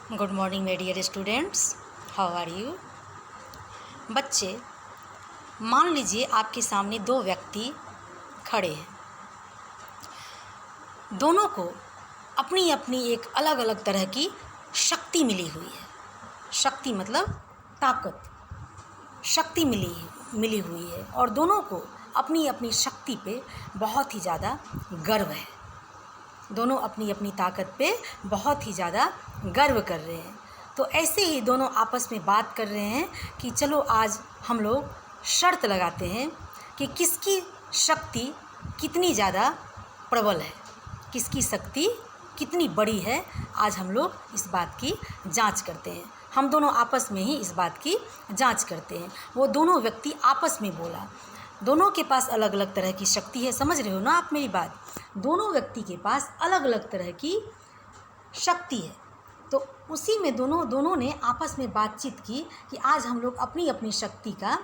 Good morning my dear students, how are you. बच्चे, मान लीजिए आपके सामने दो व्यक्ति खड़े हैं। दोनों को अपनी अपनी एक अलग अलग तरह की शक्ति मिली हुई है। शक्ति मतलब ताकत, शक्ति मिली हुई है और दोनों को अपनी अपनी शक्ति पे बहुत ही ज़्यादा गर्व है। दोनों अपनी अपनी ताकत पे बहुत ही ज़्यादा गर्व कर रहे हैं। तो ऐसे ही दोनों आपस में बात कर रहे हैं कि चलो आज हम लोग शर्त लगाते हैं कि किसकी शक्ति कितनी ज़्यादा प्रबल है, किसकी शक्ति कितनी बड़ी है। आज हम लोग इस बात की जांच करते हैं। हम दोनों आपस में ही इस बात की जांच करते हैं। वो दोनों व्यक्ति आपस में बोला। दोनों के पास अलग अलग तरह की शक्ति है। समझ रहे हो ना आप मेरी बात। दोनों व्यक्ति के पास अलग अलग तरह की शक्ति है। तो उसी में दोनों ने आपस में बातचीत की कि आज हम लोग अपनी अपनी शक्ति का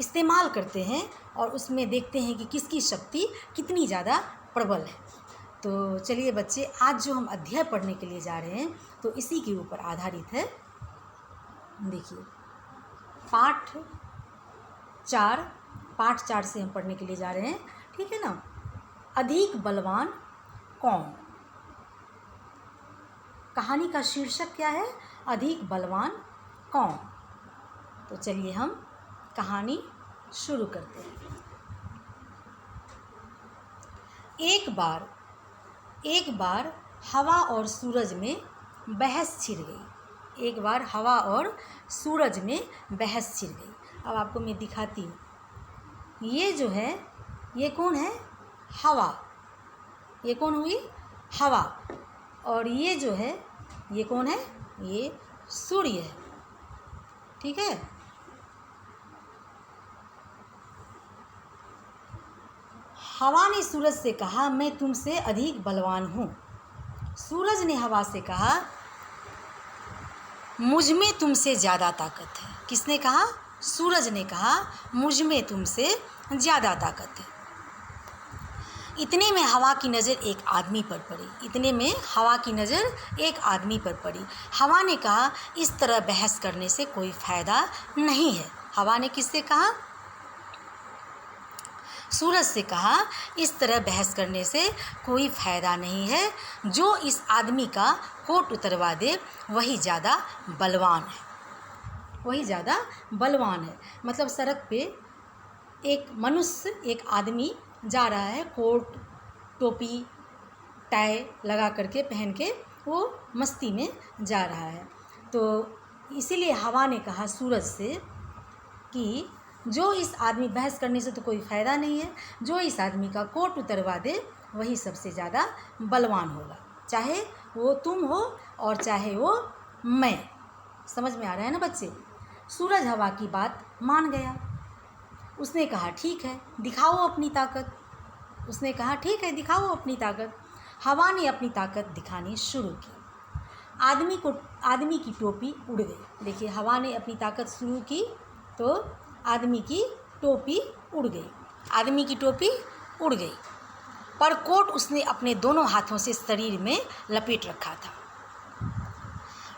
इस्तेमाल करते हैं और उसमें देखते हैं कि किसकी शक्ति कितनी ज़्यादा प्रबल है। तो चलिए बच्चे, आज जो हम अध्याय पढ़ने के लिए जा रहे हैं तो इसी के ऊपर आधारित है। देखिए, पाठ 4 से हम पढ़ने के लिए जा रहे हैं, ठीक है ना। अधिक बलवान कौन। कहानी का शीर्षक क्या है? अधिक बलवान कौन। तो चलिए हम कहानी शुरू करते हैं। एक बार हवा और सूरज में बहस छिड़ गई। एक बार हवा और सूरज में बहस छिड़ गई। अब आपको मैं दिखाती हूँ। ये जो है, ये कौन है? हवा। ये कौन हुई? हवा। और ये जो है, ये कौन है? ये सूर्य है, ठीक है। हवा ने सूरज से कहा, मैं तुमसे अधिक बलवान हूँ। सूरज ने हवा से कहा, मुझ में तुमसे ज़्यादा ताकत है। किसने कहा? सूरज ने कहा, मुझ में तुमसे ज़्यादा ताकत है। इतने में हवा की नज़र एक आदमी पर पड़ी। हवा ने कहा, इस तरह बहस करने से कोई फ़ायदा नहीं है। हवा ने किससे कहा? सूरज से कहा, इस तरह बहस करने से कोई फ़ायदा नहीं है। जो इस आदमी का कोट उतरवा दे वही ज़्यादा बलवान है। मतलब सड़क पे एक मनुष्य, एक आदमी जा रहा है, कोट टोपी टाई लगा करके पहन के वो मस्ती में जा रहा है। तो इसीलिए हवा ने कहा सूरज से कि जो इस आदमी, बहस करने से तो कोई फ़ायदा नहीं है, जो इस आदमी का कोट उतरवा दे वही सबसे ज़्यादा बलवान होगा, चाहे वो तुम हो और चाहे वो मैं। समझ में आ रहा है ना बच्चे। सूरज हवा की बात मान गया। उसने कहा, ठीक है, दिखाओ अपनी ताकत। हवा ने अपनी ताकत दिखानी शुरू की। आदमी की टोपी उड़ गई। देखिए, हवा ने अपनी ताकत शुरू की तो आदमी की टोपी उड़ गई। पर कोट उसने अपने दोनों हाथों से शरीर में लपेट रखा था।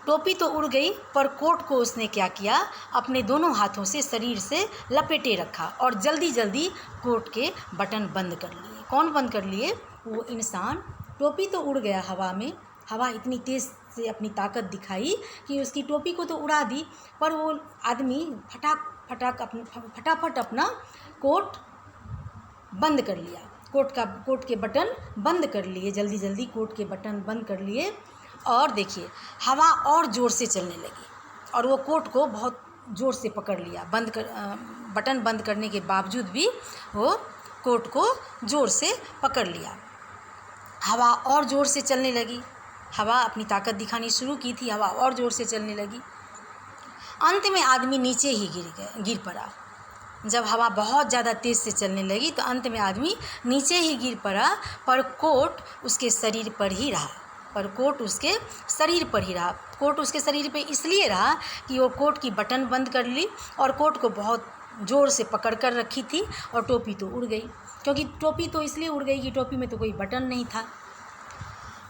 टोपी तो उड़ गई, पर कोट को उसने क्या किया? अपने दोनों हाथों से शरीर से लपेटे रखा और जल्दी जल्दी कोट के बटन बंद कर लिए। कौन बंद कर लिए? वो इंसान। टोपी तो उड़ गया हवा में। हवा इतनी तेज़ से अपनी ताकत दिखाई कि उसकी टोपी को तो उड़ा दी, पर वो आदमी फटाफट अपना कोट बंद कर लिया। कोट के बटन बंद कर लिए, जल्दी कोट के बटन बंद कर लिए। और देखिए, हवा और ज़ोर से चलने लगी और वो कोट को बहुत ज़ोर से पकड़ लिया। बटन बंद करने के बावजूद भी वो कोट को ज़ोर से पकड़ लिया। हवा और ज़ोर से चलने लगी। हवा अपनी ताकत दिखानी शुरू की थी, हवा और ज़ोर से चलने लगी। अंत में आदमी नीचे ही गिर पड़ा। जब हवा बहुत ज़्यादा तेज़ से चलने लगी तो अंत में आदमी नीचे ही गिर पड़ा, पर कोट उसके शरीर पर ही रहा। कोट उसके शरीर पे इसलिए रहा कि वो कोट की बटन बंद कर ली और कोट को बहुत ज़ोर से पकड़ कर रखी थी। और टोपी तो उड़ गई, क्योंकि टोपी तो इसलिए उड़ गई कि टोपी में तो कोई बटन नहीं था।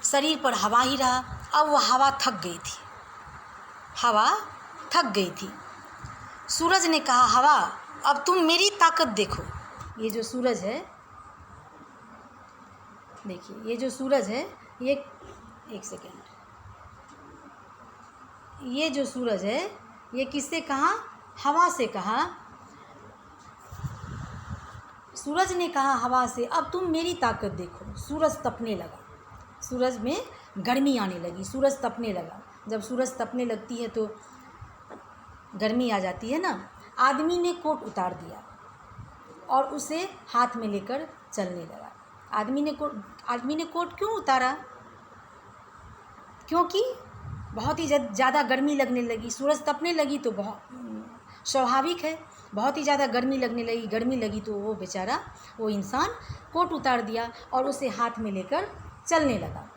शरीर पर हवा ही रहा। अब वह हवा थक गई थी, हवा थक गई थी। सूरज ने कहा, हवा अब तुम मेरी ताकत देखो। ये जो सूरज है, देखिए ये जो सूरज है, ये एक सेकेंड, ये जो सूरज है ये किससे कहा? हवा से कहा। सूरज ने कहा हवा से, अब तुम मेरी ताकत देखो। सूरज तपने लगा, सूरज में गर्मी आने लगी, सूरज तपने लगा। जब सूरज तपने लगती है तो गर्मी आ जाती है ना। आदमी ने कोट उतार दिया और उसे हाथ में लेकर चलने लगा। आदमी ने कोट क्यों उतारा? क्योंकि बहुत ही ज़्यादा गर्मी लगने लगी, सूरज तपने लगी तो बहुत स्वाभाविक है, बहुत ही ज़्यादा गर्मी लगी तो वो बेचारा, वो इंसान कोट उतार दिया और उसे हाथ में लेकर चलने लगा।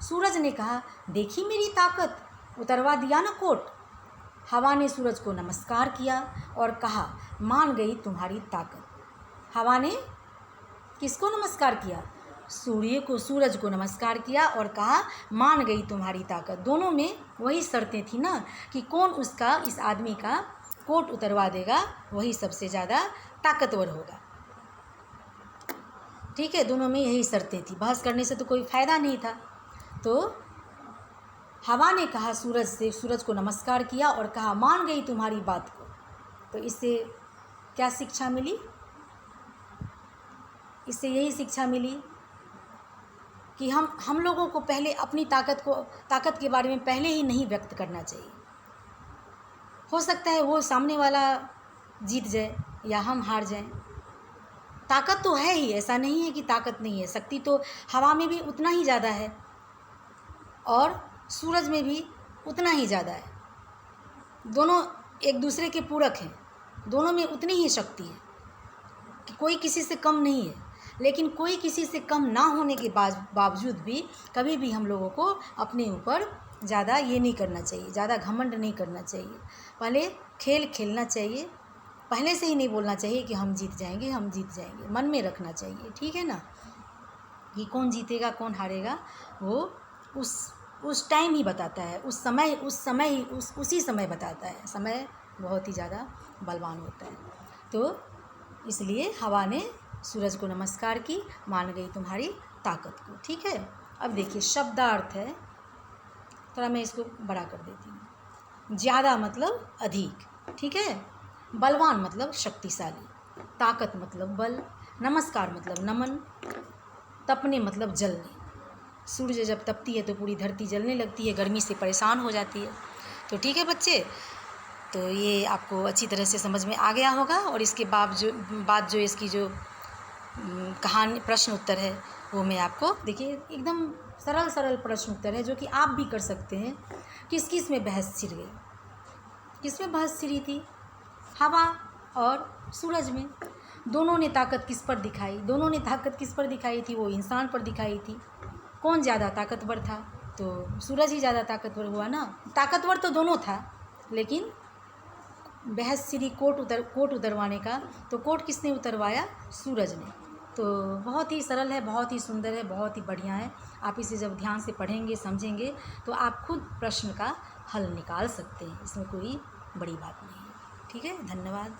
सूरज ने कहा, देखी मेरी ताकत, उतरवा दिया ना कोट। हवा ने सूरज को नमस्कार किया और कहा, मान गई तुम्हारी ताकत। हवा ने किसको नमस्कार किया? सूर्य को, सूरज को नमस्कार किया और कहा, मान गई तुम्हारी ताकत। दोनों में वही शर्तें थी ना कि कौन उसका, इस आदमी का कोट उतरवा देगा, वही सबसे ज़्यादा ताकतवर होगा। ठीक है, दोनों में यही शर्तें थी, बहस करने से तो कोई फ़ायदा नहीं था। तो हवा ने कहा सूरज को नमस्कार किया और कहा, मान गई तुम्हारी बात को। तो इससे क्या शिक्षा मिली? इससे यही शिक्षा मिली कि हम लोगों को पहले अपनी ताकत के बारे में पहले ही नहीं व्यक्त करना चाहिए। हो सकता है वो सामने वाला जीत जाए या हम हार जाएं। ताकत तो है ही, ऐसा नहीं है कि ताकत नहीं है। शक्ति तो हवा में भी उतना ही ज़्यादा है और सूरज में भी उतना ही ज़्यादा है। दोनों एक दूसरे के पूरक हैं, दोनों में उतनी ही शक्ति है कि कोई किसी से कम नहीं है। लेकिन कोई किसी से कम ना होने के बावजूद भी कभी भी हम लोगों को अपने ऊपर ज़्यादा ये नहीं करना चाहिए, ज़्यादा घमंड नहीं करना चाहिए। पहले खेल खेलना चाहिए, पहले से ही नहीं बोलना चाहिए कि हम जीत जाएंगे, हम जीत जाएंगे। मन में रखना चाहिए, ठीक है ना, कि कौन जीतेगा कौन हारेगा वो उस टाइम ही बताता है, उसी समय बताता है। समय बहुत ही ज़्यादा बलवान होता है। तो इसलिए हवा ने सूरज को नमस्कार की, मान गई तुम्हारी ताकत को। ठीक है, अब देखिए शब्दार्थ है, थोड़ा मैं इसको बड़ा कर देती हूँ। ज़्यादा मतलब अधिक, ठीक है। बलवान मतलब शक्तिशाली, ताकत मतलब बल, नमस्कार मतलब नमन, तपने मतलब जलने। सूर्य जब तपती है तो पूरी धरती जलने लगती है, गर्मी से परेशान हो जाती है। तो ठीक है बच्चे, तो ये आपको अच्छी तरह से समझ में आ गया होगा। और इसके बाद जो इसकी जो कहानी प्रश्न उत्तर है वो मैं आपको, देखिए एकदम सरल प्रश्न उत्तर है जो कि आप भी कर सकते हैं। किस में बहस छिड़ गई? किस में बहस छिड़ी थी? हवा और सूरज में। दोनों ने ताकत किस पर दिखाई? दोनों ने ताकत किस पर दिखाई थी? वो इंसान पर दिखाई थी। कौन ज़्यादा ताकतवर था? तो सूरज ही ज़्यादा ताकतवर हुआ ना। ताकतवर तो दोनों था, लेकिन बहस छिड़ी कोट उतरवाने का, तो कोट किसने उतरवाया? सूरज ने। तो बहुत ही सरल है, बहुत ही सुंदर है, बहुत ही बढ़िया है। आप इसे जब ध्यान से पढ़ेंगे समझेंगे तो आप खुद प्रश्न का हल निकाल सकते हैं, इसमें कोई बड़ी बात नहीं है। ठीक है, धन्यवाद।